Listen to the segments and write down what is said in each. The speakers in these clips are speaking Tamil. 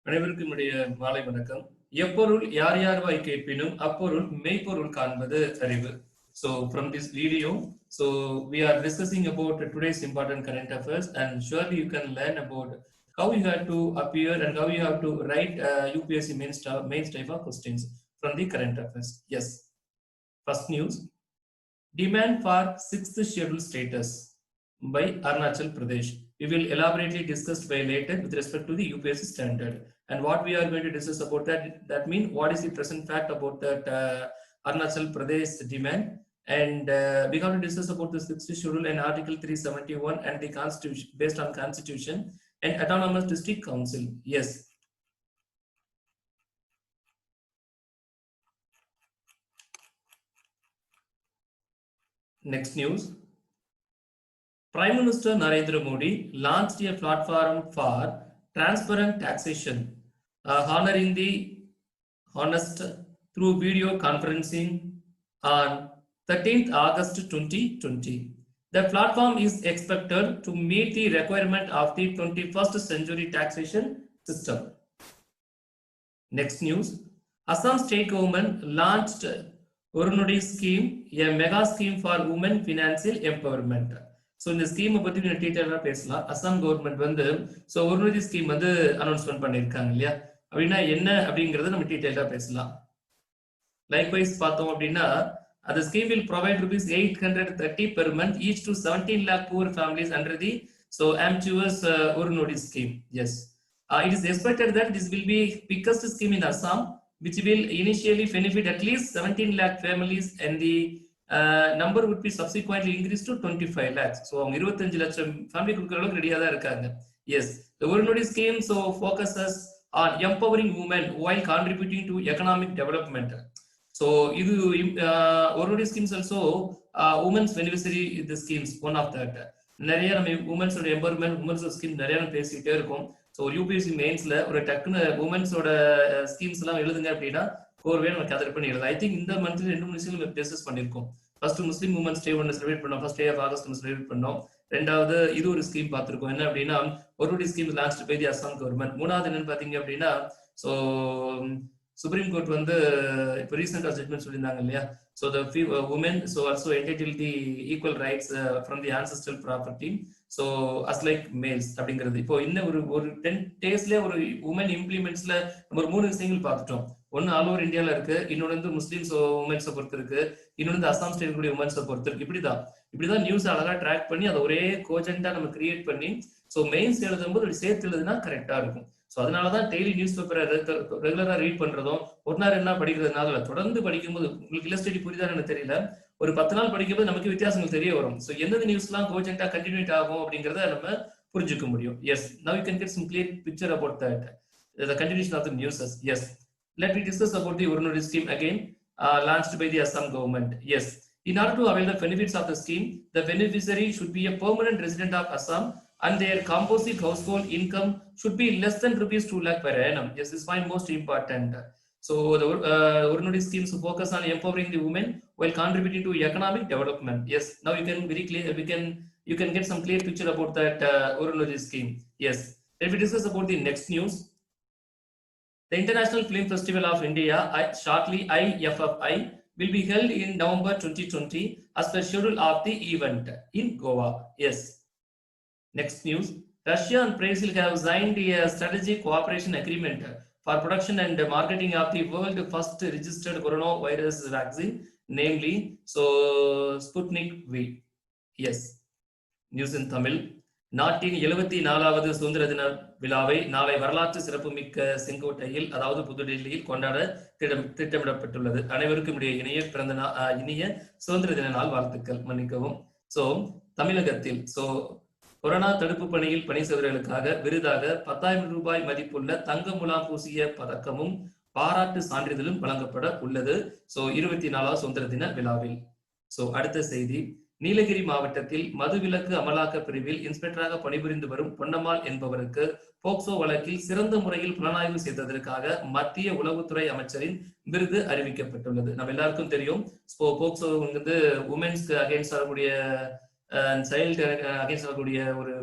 அனைவருக்கும் என்னுடைய மாலை வணக்கம். எப்பொருள் யார் யார் வாய் கேட்பினும் அப்பொருள் மெய்ப்பொருள் காண்பது அறிவு. So from this video, so we are discussing about today's important current affairs, and surely you can learn about how you have to appear and how you have to write UPSC main type of questions from the current affairs. Yes. First news: demand for 6th schedule status by Arunachal Pradesh. We will elaborately discuss by later with respect to the UPSC standard. And what we are going to discuss about that means what is the present fact about that Arunachal Pradesh demand, and we have to discuss about the 6th schedule and Article 371 and the Constitution based on Constitution and Autonomous District Council. Yes. Next news. Prime Minister Narendra Modi launched a platform for transparent taxation, honoring the honest through video conferencing on 13th August 2020. The platform is expected to meet the requirement of the 21st century taxation system. Next news. Assam state government launched Urunodi scheme, a mega scheme for women financial empowerment. So இந்த ஸ்கீமை பற்றி டீட்டெயிலாக பேசலாம். அசாம் கவர்மெண்ட் வந்து ஸோ உறுதி ஸ்கீம் வந்து அனௌன்ஸ்மெண்ட் பண்ணியிருக்காங்க இல்லையா, அப்படின்னா என்ன அப்படிங்கிறத நம்ம டீட்டெயிலாக பேசலாம். லைக்வைஸ் பார்த்தோம் அப்படின்னா அந்த scheme will provide rupees 830 per month each to 17 lakh poor families under the so ambitious Urunodi scheme. Yes, it is expected that this will be biggest scheme in Assam, which will initially benefit at least 17 lakh families, and the number would be subsequently increased to 25 lakhs. So 25 லட்சம் ஃபேமிலி கொடுக்குற அளவுக்கு ரெடியாக தான் இருக்காங்க. Yes, the Urunodi scheme so focuses on empowering women while contributing to economic development. So இது Urunodi schemes also women's beneficiary the schemes one of that. நிறைய நம்ம உமன்ஸோட எம்பவர்மெண்ட் உமன்ஸ் ஸ்கீம் நிறைய பேசிக்கிட்டே இருக்கும். ஸோ யூபிஎஸ்சி மெயின்ஸ்ல ஒரு டக்குன்னு உமன்ஸோட ஸ்கீம்ஸ் எல்லாம் எழுதுங்க அப்படின்னா கோர்வே நம்ம கதர் பண்ணி எழுது. ஐ திங்க் இந்த மந்த்ல 2 விஷயங்கள் டிஸ்கஸ் பண்ணியிருக்கோம். ஃபர்ஸ்ட் முஸ்லீம் உமன்ஸ் டே ஒன்று செலிப்ரேட் பண்ணோம், ஃபர்ஸ்ட் டே ஆஃப் ஆகஸ்ட் ஒன்று செலிப்ரேட் பண்ணோம். ரெண்டாவது இது ஒரு ஸ்கீம் பார்த்துருக்கோம், என்ன அப்படின்னா ஒரு scheme launch by the Assam government. மூணாவது என்னன்னு பாத்தீங்க அப்படின்னா ஸோ சுப்ரீம் கோர்ட் வந்து இப்போ ரீசெண்டா ஜட்மெண்ட் சொல்லியிருந்தாங்க இல்லையா, so the woman so also entitle the equal rights from the ancestral property so as like males அப்படிங்கிறது. இப்போ இன்னும் ஒரு 10 daysல ஒரு உமன் இம்ப்ளிமெண்ட்ஸ்ல நம்ம ஒரு 3 விஷயங்கள் பார்த்துட்டோம். ஒன்னு ஆல் ஓவர் இந்தியாவில் இருக்கு, இன்னொன்று வந்து முஸ்லீம்ஸ் உமன்ஸை பொறுத்து இருக்கு, இன்னொன்று வந்து அசாம் ஸ்டேட் கூடிய உமன்ஸை பொறுத்து இருக்கு. இப்படிதான் நியூஸ் அழகா ட்ராக் பண்ணி அதை ஒரே கோஜெண்டா நம்ம கிரியேட் பண்ணி ஸோ மெயின்ஸ் எழுதும்போது அப்படி சேர்த்து எழுதுனா கரெக்டா இருக்கும். ஸோ அதனாலதான் டெய்லி நியூஸ் பேப்பரை ரெகுலரா ரீட் பண்றதும் ஒரு நாள் என்ன படிக்கிறதுனால தொடர்ந்து படிக்கும்போது உங்களுக்கு இல்லஸ்டடி புரியுதான்னு எனக்கு தெரியல, ஒரு 10 நாள் படிக்கும்போது நமக்கு வித்தியாசங்கள் தெரிய வரும். ஸோ எந்தெந்த நியூஸ்லாம் கோஜெண்டா கண்டினியூட் ஆகும் அப்படிங்கிறத நம்ம புரிஞ்சுக்க முடியும். Yes, now you can get some clear picture about that the continuation of the news. Yes, let me discuss about the Urunodi scheme again, launched by the Assam government. Yes, in order to avail the benefits of the scheme, the beneficiary should be a permanent resident of Assam and their composite household income should be less than rupees 2 lakh per annum. Yes, this is my most important. So the Urunodi schemes focus on empowering the women while contributing to economic development. Yes, now you can very clear, you can get some clear picture about that Urunodi scheme. Yes, let me discuss about the next news. The International Film Festival of India, shortly IFFI, will be held in November 2020 as per schedule of the event in Goa. Yes. Next news. Russia and Brazil have signed a strategic cooperation agreement for production and marketing of the world's first registered coronavirus vaccine, namely Sputnik V. Yes. News in Tamil. நாட்டின் 74வது சுதந்திர தின விழாவை நாளை வரலாற்று சிறப்புமிக்க செங்கோட்டையில் அதாவது புதுடெல்லியில் கொண்டாட திட்டமிடப்பட்டுள்ளது. அனைவருக்கும் இனிய சுதந்திர தின நாள் வாழ்த்துக்கள். மன்னிக்கவும். சோ தமிழகத்தில் கொரோனா தடுப்பு பணியில் பணி செய்தவர்களுக்காக விருதாக 10,000 ரூபாய் மதிப்புள்ள தங்க முலாம் பூசிய பதக்கமும் பாராட்டு சான்றிதழும் வழங்கப்பட உள்ளது 24வது சுதந்திர தின விழாவில். அடுத்த செய்தி. நீலகிரி மாவட்டத்தில் மதுவிலக்கு அமலாக்க பிரிவில் இன்ஸ்பெக்டராக பணிபுரிந்து வரும் பொன்னம்மாள் என்பவருக்கு போக்சோ வழக்கில் சிறந்த முறையில் புலனாய்வு செய்ததற்காக மத்திய உளவுத்துறை அமைச்சரின் விருது அறிவிக்கப்பட்டுள்ளது. நம்ம எல்லாருக்கும் தெரியும், போக்சோ வந்து உமன்ஸ்க்கு அகைன்ஸ்ட் வரக்கூடிய சைல்டு அகைன்ஸ்ட் வரக்கூடிய ஒரு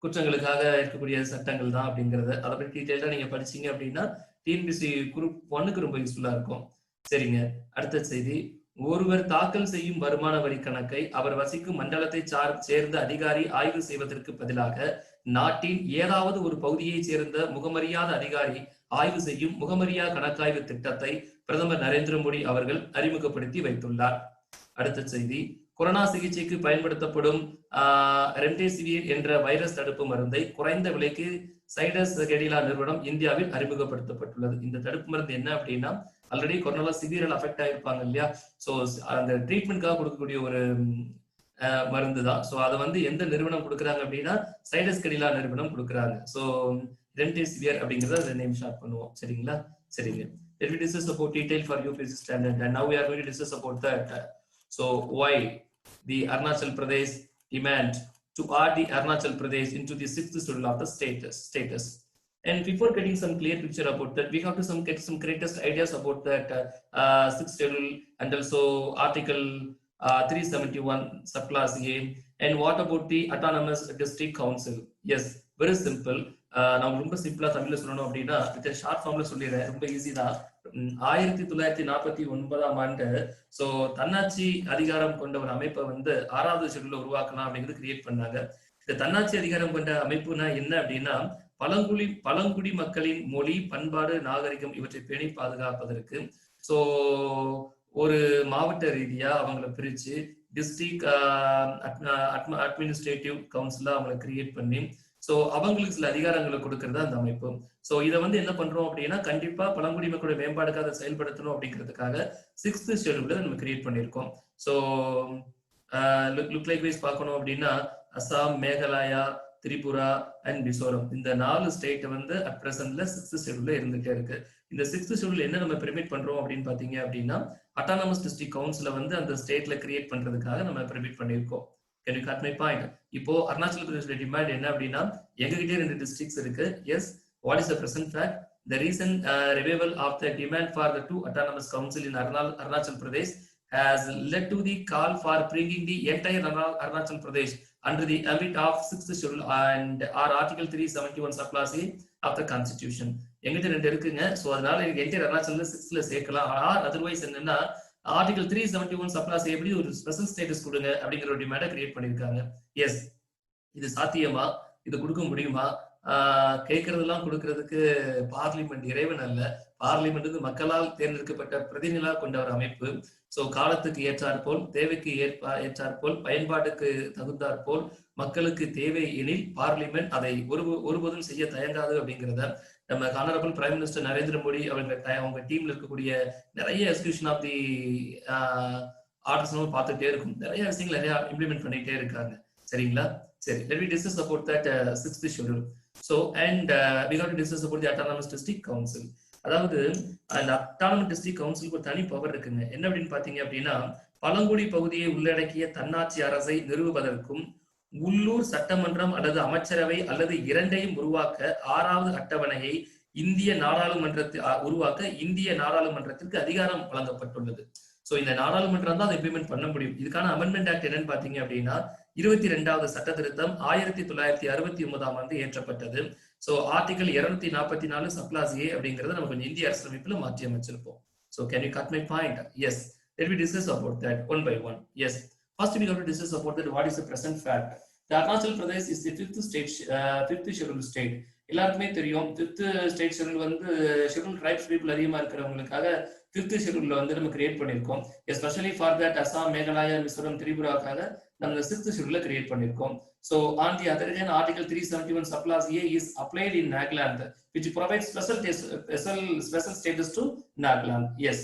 குற்றங்களுக்காக இருக்கக்கூடிய சட்டங்கள் தான் அப்படிங்கறது. அதை பற்றி டீட்டெயிலா நீங்க படிச்சீங்க அப்படின்னா டிஎன்பிஎஸ்சி குரூப் 1க்கு ரொம்ப யூஸ்ஃபுல்லா இருக்கும். சரிங்க. அடுத்த செய்தி, ஒருவர் தாக்கல் செய்யும் வருமான வரி கணக்கை அவர் வசிக்கும் மண்டலத்தை சேர்ந்த அதிகாரி ஆய்வு செய்வதற்கு பதிலாக நாட்டின் ஏதாவது ஒரு பகுதியை சேர்ந்த முகமறியாத அதிகாரி ஆய்வு செய்யும் முகமறியா கணக்காய்வு திட்டத்தை பிரதமர் நரேந்திர மோடி அவர்கள் அறிமுகப்படுத்தி வைத்துள்ளார். அடுத்த செய்தி, கொரோனா சிகிச்சைக்கு பயன்படுத்தப்படும் ரெம்டெசிவிர் என்ற வைரஸ் தடுப்பு மருந்தை குறைந்த விலைக்கு சைடஸ் கெடிலா நிறுவனம் இந்தியாவில் அறிமுகப்படுத்தப்பட்டுள்ளது. இந்த தடுப்பு மருந்து என்ன அப்படின்னா, ஆல்ரெடி கொரோனா சிவியரா அஃபெக்ட் ஆயிருப்பாங்க இல்லையா, சோ அந்த ட்ரீட்மெண்ட்காக கொடுக்கக்கூடிய ஒரு மருந்து தான். சோ அதை வந்து எந்த நிறுவனம் கொடுக்குறாங்க அப்படின்னா சைடஸ் கெடிலா நிறுவனம் கொடுக்குறாங்க. சோ ரெம்டெசிவிர் அப்படிங்கறத நேம் ஷார்ட் பண்ணுவோம். சரிங்களா? சரிங்க. Let me discuss about detail for UPSC standard, and now we are going to discuss about that. So why the Arunachal Pradesh demand to add the Arunachal Pradesh into the 6th schedule of the status. And before getting some clear picture about that, we have to get some greatest ideas about that 6th schedule and also article 371 subclass A. And what about the autonomous district council? Yes, very simple. நான் ரொம்ப சிம்பிளா தமிழ்ல சொல்லணும் அப்படின்னா ஷார்ட் ஃபார்ம்ல சொல்லிடுறேன், ரொம்ப ஈஸி தான். 1949ஆம் ஆண்டு சோ தன்னாட்சி அதிகாரம் கொண்ட ஒரு அமைப்பை வந்து 6வது ஷெட்யூல்ல உருவாக்கலாம் அப்படிங்கிறது கிரியேட் பண்ணாங்க. இந்த தன்னாட்சி அதிகாரம் கொண்ட அமைப்புனா என்ன அப்படின்னா, பழங்குடி மக்களின் மொழி, பண்பாடு, நாகரிகம் இவற்றை பேணி பாதுகாப்பதற்கு சோ ஒரு மாவட்ட ரீதியா அவங்களை பிரிச்சு டிஸ்ட்ரிக்ட் அட்மினிஸ்ட்ரேட்டிவ் கவுன்சிலா அவங்களை கிரியேட் பண்ணி சோ அவங்களுக்கு சில அதிகாரங்களை கொடுக்கறது அந்த அமைப்பு. சோ இதை வந்து என்ன பண்றோம் அப்படின்னா, கண்டிப்பா பழங்குடி மக்களுடைய மேம்பாடுக்காக செயல்படுத்தணும் அப்படிங்கிறதுக்காக 6th ஷெட்யூல்ல நம்ம கிரியேட் பண்ணியிருக்கோம். சோ லுக் லைக் வைஸ் பார்க்கணும் அப்படின்னா அசாம், மேகாலயா, திரிபுரா அண்ட் மிசோரம் இந்த 4 ஸ்டேட் வந்து அட் பிரசன்ட்ல 6th ஷெட்யூல்ல இருந்துட்டே இருக்கு. இந்த 6th ஷெட்யூல் என்ன நம்ம பெர்மிட் பண்றோம் அப்படின்னு பாத்தீங்க அப்படின்னா, அட்டானமஸ் டிஸ்ட்ரிக்ட் கவுன்சில வந்து அந்த ஸ்டேட்ல கிரியேட் பண்றதுக்காக நம்ம பெர்மிட் பண்ணியிருக்கோம். Can you cut my point? இப்போ அருணாச்சல பிரதேஷோட டிமாண்ட் என்ன அப்படின்னா, எங்ககிட்டே 2 டிஸ்ட்ரிக்ட்ஸ் இருக்கு. Yes, what is the present fact? The recent revival of the demand for the 2 autonomous council in Arunachal Pradesh has led to the call for bringing the entire Arunachal Pradesh under the ambit of 6th schedule and our article 371 subclass A of the constitution. எங்கிட்ட 2 இருக்குங்க. சோ அதனால என்டையர் அருணாச்சல்ல 6th சேர்க்கலாம். அதர்வைஸ் என்னன்னா ஆர்டிகல் 371 சப்ளாஸ் எப்படி ஒரு ஸ்பெஷல் ஸ்டேட்டஸ் கொடுங்க அப்படிங்கிற ஒரு டிமாண்டை கிரியேட் பண்ணிருக்காங்க. எஸ், இது சாத்தியமா? இது கொடுக்க முடியுமா? கேட்கறதெல்லாம் கொடுக்கறதுக்கு பார்லிமெண்ட் இறைவன் அல்ல, பார்லிமெண்ட் மக்களால் தேர்ந்தெடுக்கப்பட்ட பிரதிநிதிகளாக கொண்ட ஒரு அமைப்பு. சோ காலத்துக்கு ஏற்றாற்போல், தேவைக்கு ஏற்றாற்போல், பயன்பாட்டுக்கு தகுந்தாற்போல் மக்களுக்கு தேவை எனில் பார்லிமெண்ட் அதை ஒருபோதும் செய்ய தயங்காது அப்படிங்கிறத நம்ம honourable prime minister Narendra Modi அவங்க டீம்ல இருக்கக்கூடிய நிறைய எக்ஸிகியூஷன் ஆஃப் தி ஆர்டர்ஸ் நம்ம பார்த்துட்டே இருக்கும். நிறைய விஷயங்கள் நிறைய இம்ப்ளிமெண்ட் பண்ணிட்டே இருக்காங்க. சரிங்களா? சரி, let me discuss about that 6th schedule. So and we got to discuss about the autonomous district council. அதாவது அந்த அட்டானமஸ் டிஸ்ட்ரிக்ட் கவுன்சிலுக்கு ஒரு தனி பவர் இருக்குங்க. என்ன அப்படின்னு பாத்தீங்க அப்படின்னா, பழங்குடி பகுதியை உள்ளடக்கிய தன்னாட்சி அரசை நிறுவுவதற்கும் உள்ளூர் சட்டமன்றம் அல்லது அமைச்சரவை அல்லது இரண்டையும் உருவாக்க 6வது அட்டவணையை இந்திய நாடாளுமன்றத்திற்கு அதிகாரம் வழங்கப்பட்டுள்ளது. சோ இந்த நாடாளுமன்றம் தான் அதை இம்ப்ளிமெண்ட் பண்ண முடியும். இதுக்கான அமெண்ட்மெண்ட் ஆக்ட் என்னன்னு பாத்தீங்க அப்படின்னா 22வது சட்ட திருத்தம் 1969ஆம் ஆண்டு ஏற்றப்பட்டது. சோ ஆர்டிகல் 244 சப்ளாஸ் ஏ அப்படிங்கறத நம்ம கொஞ்சம் இந்திய அரசியலமைப்புல மாற்றி அமைச்சிருப்போம். So can you cut my point? Yes, let me discuss about that one by one. Yes, first we have to discuss about that what is the present fact. The Arunachal Pradesh is the 5th scheduled state. எல்லாருக்குமே தெரியும் 5th ஸ்டேட் ஷெட்யூல் வந்து ஷெட்யூல் ட்ரைப்ஸ் பீப்புள் அதிகமா இருக்கிறவங்களுக்காக 5th ஷெட்யூல்ல வந்து நம்ம கிரியேட் பண்ணிருக்கோம். Especially for that Assam, Meghalaya, Mizoram, திரிபுராக்காக நம்ம 6th ஷெட்யூல்ல கிரியேட் பண்ணிருக்கோம். So on the other hand, article 371 subclass A is applied in Nagaland, which provides special status to Nagaland. Yes.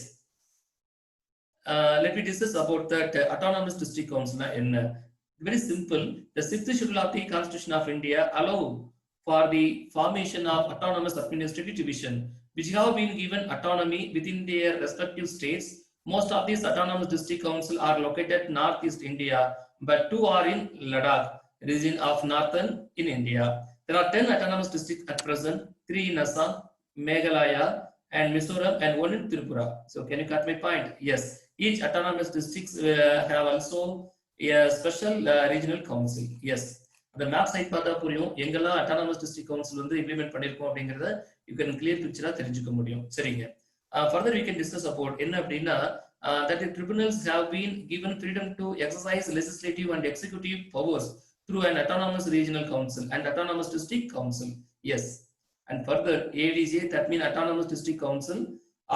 Let me discuss about that autonomous district council. Very simple. The 6th schedule of the Constitution of India allow for the formation of autonomous administrative division, which have been given autonomy within their respective states. Most of these autonomous district council are located northeast India, but 2 are in Ladakh region of northern in India. There are 10 autonomous districts at present, 3 in Assam, Meghalaya and Mizoram, and 1 in Tripura. So can you cut my point? Yes, each autonomous districts have also a special regional council. Yes, அந்த மேப் சைட் பார்த்தா புரியும் எங்கெல்லாம் அட்டானமஸ் டிஸ்ட்ரிக்ட் கவுன்சில் வந்து இம்ப்ளிமெண்ட் பண்ணிருக்கோம் அப்படிங்கறத யூ கேன் கிளியர் பிக்சரா தெரிஞ்சுக்க முடியும். சரிங்க. Further we can discuss about என்ன அப்படின்னா that the tribunals have been given freedom to exercise legislative and executive powers through an autonomous regional council and autonomous district council. Yes. And further, ADJ, that means autonomous district council,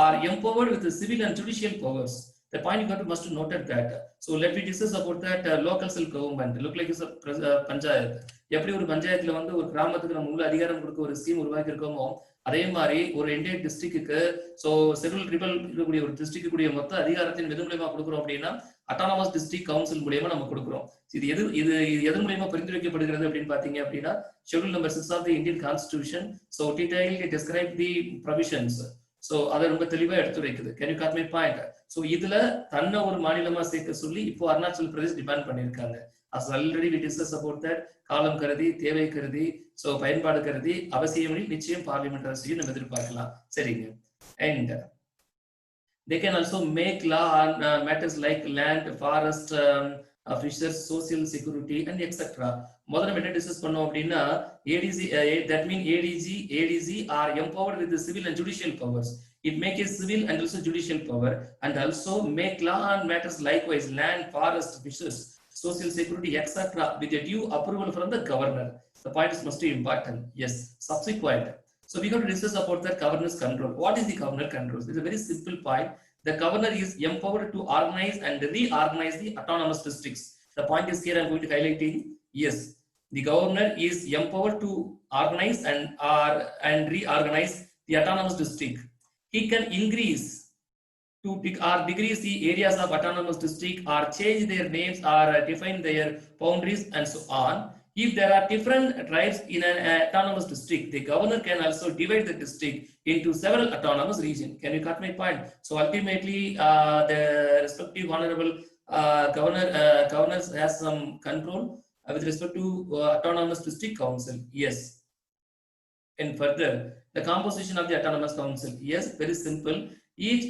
are empowered with the civil and judicial powers. The point you must note that. So let me discuss about that local self government. Look like it's a panchayat. எப்படி ஒரு பஞ்சாயத்துல வந்து ஒரு கிராமத்துக்கு நம்ம உள்ள அதிகாரம் கொடுக்க ஒரு ஸ்கீம் உருவாக்கி இருக்கோமோ அதே மாதிரி ஒரு என்டையர் டிஸ்ட்ரிக்ட்டுக்கு ஸோ செவரல் ட்ரிபிள் இருக்கக்கூடிய ஒரு டிஸ்ட்ரிக்ட் கூடிய மொத்த அதிகாரத்தின் எது மூலியமா கொடுக்குறோம் அப்படின்னா அட்டானமஸ் டிஸ்ட்ரிக்ட் கவுன்சில் மூலியமா நம்ம கொடுக்குறோம். இது எது மூலியமா பரிந்துரைக்கப்படுகிறது அப்படின்னு பாத்தீங்க அப்படின்னா schedule number 6 of the Indian constitution. So detailed describe the provisions. So அதை ரொம்ப தெளிவா எடுத்துரைக்குது. Can you got my point? So இதுல தன்னை ஒரு மாநிலமா சேர்க்க சொல்லி இப்போ அருணாச்சல் பிரதேஷ் டிமாண்ட் பண்ணியிருக்காங்க. As already we discussed about that, காலம் கருதி தேவை கருதி சோ பயன்பாடு கருதி அவசியமெனில் நிச்சயம் பார்லிமெண்ட் அரசியல் நம்ம எதிர்பார்க்கலாம். சரிங்க. And they can also make law on matters like land, forest, fisheries, social security and etc. முதல்ல என்ன டிஸ்கஸ் பண்ணோம் அப்படின்னா ADC, that means ADG are empowered with the civil and judicial powers. It makes a civil and also judicial power and also make law on matters likewise land, forest, fisheries, social security, etc. with a due approval from the governor. The point is most important. Yes. Subsequent. So we got to discuss about the governor's control. What is the governor control? It's a very simple point. The governor is empowered to organize and reorganize the autonomous districts. The point is here I'm going to highlighting. Yes. The governor is empowered to organize and reorganize the autonomous district. He can increase to decrease the areas of autonomous district or change their names or define their boundaries and so on. If there are different tribes in an autonomous district, the governor can also divide the district into several autonomous regions. Can you cut my point? So ultimately, the respective honorable governors has some control with respect to autonomous district council. Yes. And further, the composition of the autonomous council. Yes, very simple. Each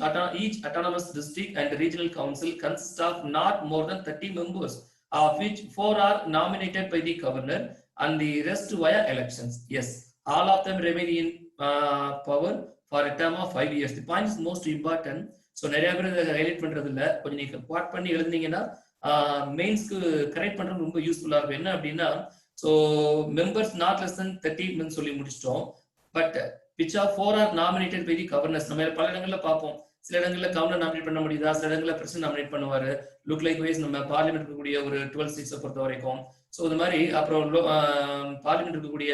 autonomous district and regional council consists of not more than 30 members, of which 4 are nominated by the governor and the rest via elections. Yes, all of them remain in power for a term of 5 years. The point is most important. So நிறைய பேர் இதை ஹைலைட் பண்றது இல்ல. கொஞ்சம் நீங்க குவாட் பண்ணி எழுதுனீங்கன்னா மெயின்ஸ்க்கு கரெக்ட் பண்றது ரொம்ப யூஸ்ஃபுல்லா இருக்கும். என்ன அப்படின்னா so members not less than 30 சொல்லி முடிச்சிட்டோம். But which are 4 are nominated by the governors. நம்ம பல இடங்கள்ல பார்ப்போம். சில இடங்கள்ல கவர்னர் நாமினேட் பண்ண முடியுதா, சில இடங்கள்ல பிரசிடென்ட் நாமினேட் பண்ணுவாரு. லுக் லைக் வைஸ் நம்ம பார்லிமெண்ட் இருக்கக்கூடிய ஒரு 12 சீட்ஸை பொறுத்த வரைக்கும். ஸோ இந்த மாதிரி அப்புறம் பார்லிமெண்ட் இருக்கக்கூடிய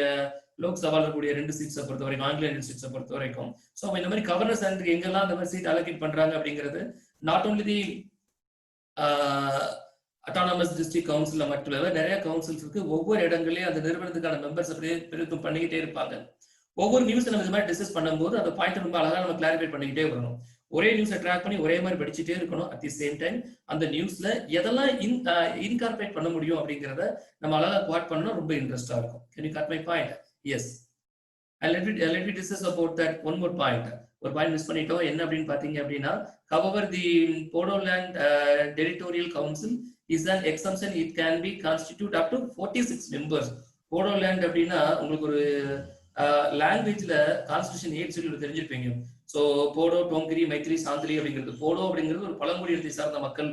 லோக்சபால இருக்கக்கூடிய 2 சீட்ஸை பொறுத்த வரைக்கும், ஆங்கில 2 சீட்ஸை பொறுத்த வரைக்கும். ஸோ இந்த மாதிரி கவர்னர்ஸ் அண்ட் எங்கெல்லாம் இந்த மாதிரி சீட் அலோகேட் பண்றாங்க அப்படிங்கிறது not only the autonomous district கவுன்சில்ல மட்டும் இல்ல, நிறைய கவுன்சில்ஸ் இருக்கு. ஒவ்வொரு இடங்களையும் அந்த நிறுவனத்துக்கான மெம்பர்ஸ் அப்படியே பெருக்கம் பண்ணிக்கிட்டே இருப்பாங்க. ஒவ்வொரு நியூஸ் நம்ம இது மாதிரி டிஸ்கஸ் பண்ணும்போது அந்த பாயிண்ட் ரொம்ப அழகா நம்ம கிளாரிஃபை பண்ணிக்கிட்டே வரணும். ஒரே நியூஸை ட்ராக் பண்ணி ஒரே மாதிரி படிச்சுட்டே இருக்கணும். அட் தி சேம் டைம் அந்த நியூஸ்ல எதெல்லாம் இன்கார்பரேட் பண்ண முடியும் அப்படிங்கிறத நம்ம அழகா குவாட் பண்ணா ரொம்ப இன்ட்ரெஸ்டா இருக்கும். Can you cut my point? Yes. And let me discuss about that one more point. ஒரு பாயிண்ட் மிஸ் பண்ணிட்டோம். என்ன அப்படின்னு பாத்தீங்க அப்படின்னா however the Bodoland territorial council is an exemption. It can be constitute up to 46 members. Bodoland அப்படின்னா உங்களுக்கு ஒரு லாங்குவேஜ்ல கான்ஸ்டிடியூஷன் 8 ஷெட்யூல் தெரிஞ்சிருப்பீங்க. ஸோ போடோ, டோங்கிரி, மைத்திரி, சாந்திரி அப்படிங்கிறது போடோ அப்படிங்கிறது ஒரு பழங்குடி இடத்தை சார்ந்த மக்கள்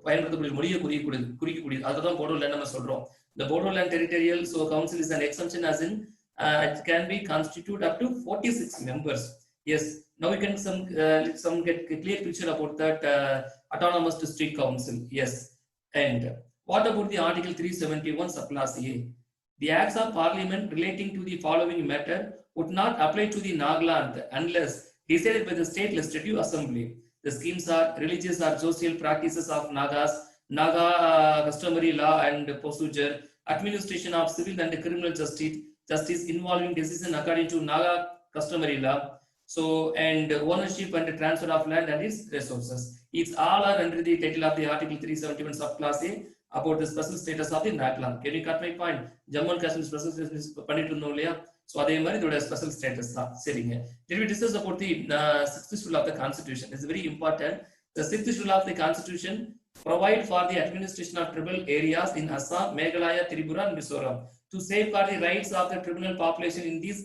பயன்படுத்தக்கூடிய மொழியை குறிக்கக்கூடியது. அதுதான் போடோலேண்ட் நம்ம சொல்றோம். இந்த Bodoland territorial so council is an exemption as in it can be constitute up to 46 members. Yes. Now we can some get clear picture about that autonomous district council. Yes. And what about the Article 371 subclass A? The acts of parliament relating to the following matter would not apply to the Nagaland unless decided by the state legislative assembly. The schemes are religious or social practices of Nagas, Naga customary law and procedure, administration of civil and criminal justice involving decision according to Naga customary law. So and ownership and transfer of land and its resources. It's all are under the title of the Article 371 subclass A. About the special status of the Nagaland. Can you cut my point? Jammu and Kashmir special status பண்ணிட்டு இருந்தோம் இல்லையா? So அதே மாதிரி இதோட ஸ்பெஷல் ஸ்டேட்டஸ் தான். சரிங்க. Let me discuss about the 6th schedule of the Constitution. It's very important. The 6th schedule of the Constitution provide for the administration of tribal areas in Assam, Meghalaya, Tripura and Mizoram to safeguard the rights of the tribunal population in these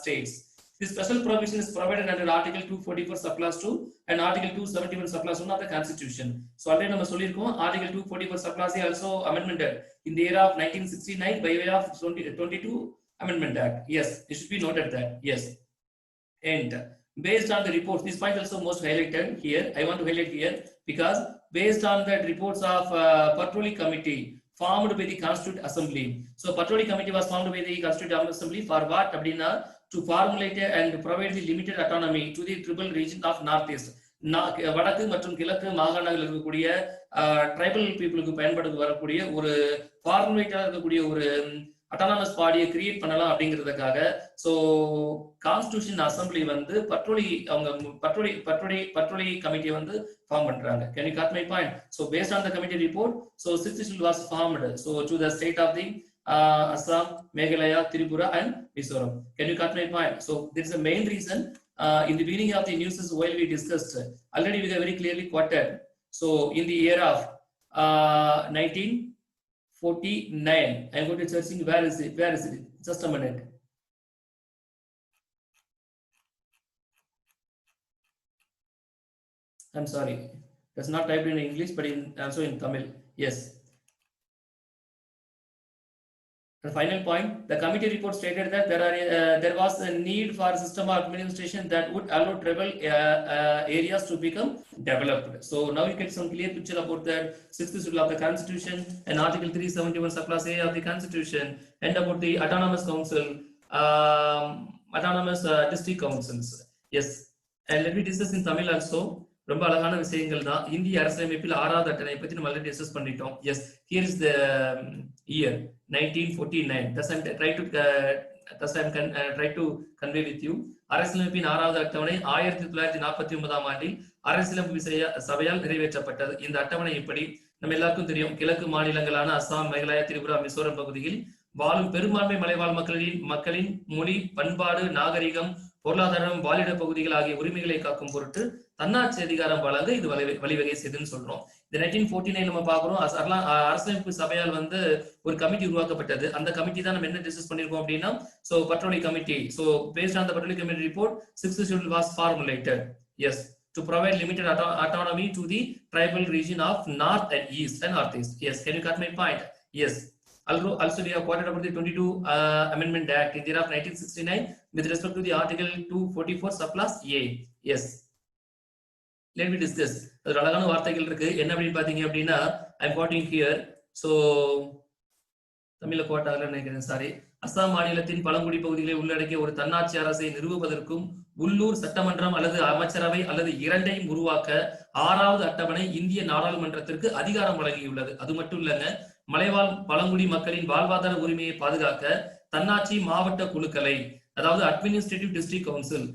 states. This special provision is provided under Article 244 subclass 2 and Article 271 subclass 1 of the Constitution. So already நம்ம சொல்லிருக்கோம், Article 244 subclass A also amendmented in the year of 1969 by way of 22 Amendment Act. Yes, it should be noted that. Yes. And based on the reports, this point also most highlighted here. I want to highlight here because based on the reports of Patrolli Committee formed by the Constituent Assembly. So Patrolli Committee was formed by the Constituent Assembly for what? Abdina, to formulate and provide the limited autonomy to the tribal region of Northeast. வடக்கு மற்றும் கிழக்கு மாகாணங்கள் இருக்கக்கூடிய ட்ரைபல் பீப்புளுக்கு பயன்படுத்த வரக்கூடிய ஒரு ஃபார்முலேட்டா இருக்கக்கூடிய ஒரு அட்டானமஸ் பாடியை கிரியேட் பண்ணலாம் அப்படிங்கிறதுக்காக. ஸோ கான்ஸ்டிடியூஷன் அசம்பிளி வந்து பட்ரோலி கமிட்டியை வந்து ஃபார்ம் பண்றாங்க. Can you got my point? So based on the committee report, so 6th schedule was formed. So to the state of the Assam, Meghalaya, Tripura, and Mizoram. Can you cut my point? So this is the main reason. In the beginning of the news, while we discussed, already we have very clearly quoted. So in the year of 1949, I'm going to searching where is it? Where is it? Just a minute. I'm sorry, that's not typed in English, but also in Tamil. Yes. The final point, the committee report stated that there was a need for a system of administration that would allow tribal areas to become developed. So now you get some clear picture about the 6th schedule of the Constitution and Article 371 subclass A of the Constitution, and about the autonomous council, autonomous district councils. Yes, and let me discuss in Tamil also. ரொம்ப அழகான விஷயங்கள் தான். இந்திய அரசியலமைப்பில் 6வது அட்டவணை பத்தி நம்ம ஆல்ரெடி டிஸ்கஸ் பண்ணிட்டோம். Yes, here is the year 1949. Thus I'm try to convey with you. அரசியலமைப்பின் 6வது அட்டவணை 1949ஆம் ஆண்டில் அரசியலமைப்பு சபையால் நிறைவேற்றப்பட்டது. இந்த அட்டவணை இப்படி நம்ம எல்லாருக்கும் தெரியும். கிழக்கு மாநிலங்களான அசாம், மேகாலயா, திரிபுரா, மிசோரம் பகுதியில் வாழும் பெரும்பான்மை மலைவாழ் மக்களின் மொழி, பண்பாடு, நாகரிகம், பொருளாதாரம், வாழிட பகுதிகள் ஆகிய உரிமைகளை காக்கும் பொருட்டு தன்னாட்சி அதிகாரம் வழங்க இது வழிவகை செய்துன்னு சொல்றோம். இந்த 1949 நம்ம பாக்குறோம். அரசியலமைப்பு சபையால் வந்து ஒரு கமிட்டி உருவாக்கப்பட்டது. அந்த கமிட்டி தான் நம்ம என்ன டிஸ்கஸ் பண்ணிருக்கோம் அப்படின்னா, so Bardoloi committee. So based on the Bardoloi committee report, 6th schedule was formulated. Yes, to provide limited autonomy to the tribal region of North and East and Northeast. Yes, can you cut my point? Yes. Also, we have quoted about the 22 Amendment Act in the year of 1969 with respect to the Article 244 subclass A. Yes. Let me discuss. அதில் அழகான வார்த்தைகள் இருக்கு. என்ன அப்படின்னு பாத்தீங்க அப்படின்னா, I'm quoting here. So தமிழ்ல கோட் ஆகல நினைக்கிறேன், சாரி. அசாம் மாநிலத்தின் பழங்குடி பகுதிகளை உள்ளடக்கிய ஒரு தன்னாட்சி அரசை நிறுவுவதற்கும் உள்ளூர் சட்டமன்றம் அல்லது அமைச்சரவை அல்லது இரண்டையும் உருவாக்க 6வது அட்டவணை இந்திய நாடாளுமன்றத்திற்கு அதிகாரம் வழங்கியுள்ளது. அது மட்டும் இல்லைங்க, மலைவாழ் பழங்குடி மக்களின் வாழ்வாதார உரிமையை பாதுகாக்க தன்னாட்சி மாவட்ட குழுக்களை, அதாவது அட்மினிஸ்ட்ரேட்டிவ் டிஸ்ட்ரிக்ட் கவுன்சில்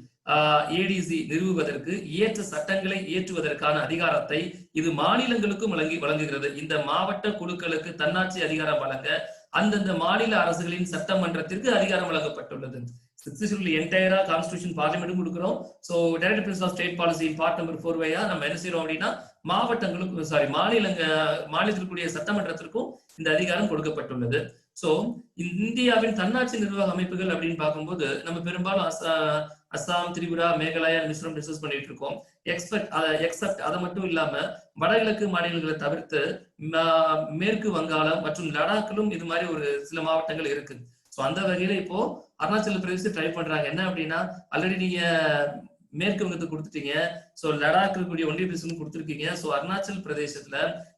ஏடிசி நிறுவுவதற்கு ஏற்ற சட்டங்களை இயற்றுவதற்கான அதிகாரத்தை இது மாநிலங்களுக்கும் வழங்குகிறது. இந்த மாவட்ட குழுக்களுக்கு தன்னாட்சி அதிகாரம் வழங்க அந்தந்த மாநில அரசுகளின் சட்டமன்றத்திற்கு அதிகாரம் வழங்கப்பட்டுள்ளது. 6th schedule என்டையரா கான்ஸ்டிடியூஷன் பார்லிமெண்ட் கொடுக்கிறோம். So direct principle of state policy part number 4 வழியா நம்ம என்ன செய்யறோம் அப்படின்னா, மாவட்டங்களுக்கும் மாநிலத்திற்குரிய சட்டமன்றத்திற்கும் இந்த அதிகாரம் கொடுக்கப்பட்டுள்ளது. சோ இந்தியாவின் தன்னாட்சி நிர்வாக அமைப்புகள் அப்படின்னு பார்க்கும்போது நம்ம பெரும்பாலும் அசாம், திரிபுரா, மேகாலயா, மிசோரம் டிஸ்கஸ் பண்ணிட்டு இருக்கோம். எக்ஸப்ட் அதை மட்டும் இல்லாம வடகிழக்கு மாநிலங்களை தவிர்த்து மேற்கு வங்காளம் மற்றும் லடாக்கிலும் இது மாதிரி ஒரு சில மாவட்டங்கள் இருக்கு. சோ அந்த வகையில இப்போ அருணாச்சல பிரதேச ட்ரை பண்றாங்க. என்ன அப்படின்னா, ஆல்ரெடி நீங்க மேற்கு வங்கத்துக்கு கொடுத்துட்டீங்க, சோ லடாக் இருக்கக்கூடிய ஒன்றிய பிரதேசம் கொடுத்துருக்கீங்க. சோ அருணாச்சல் பிரதேசத்துல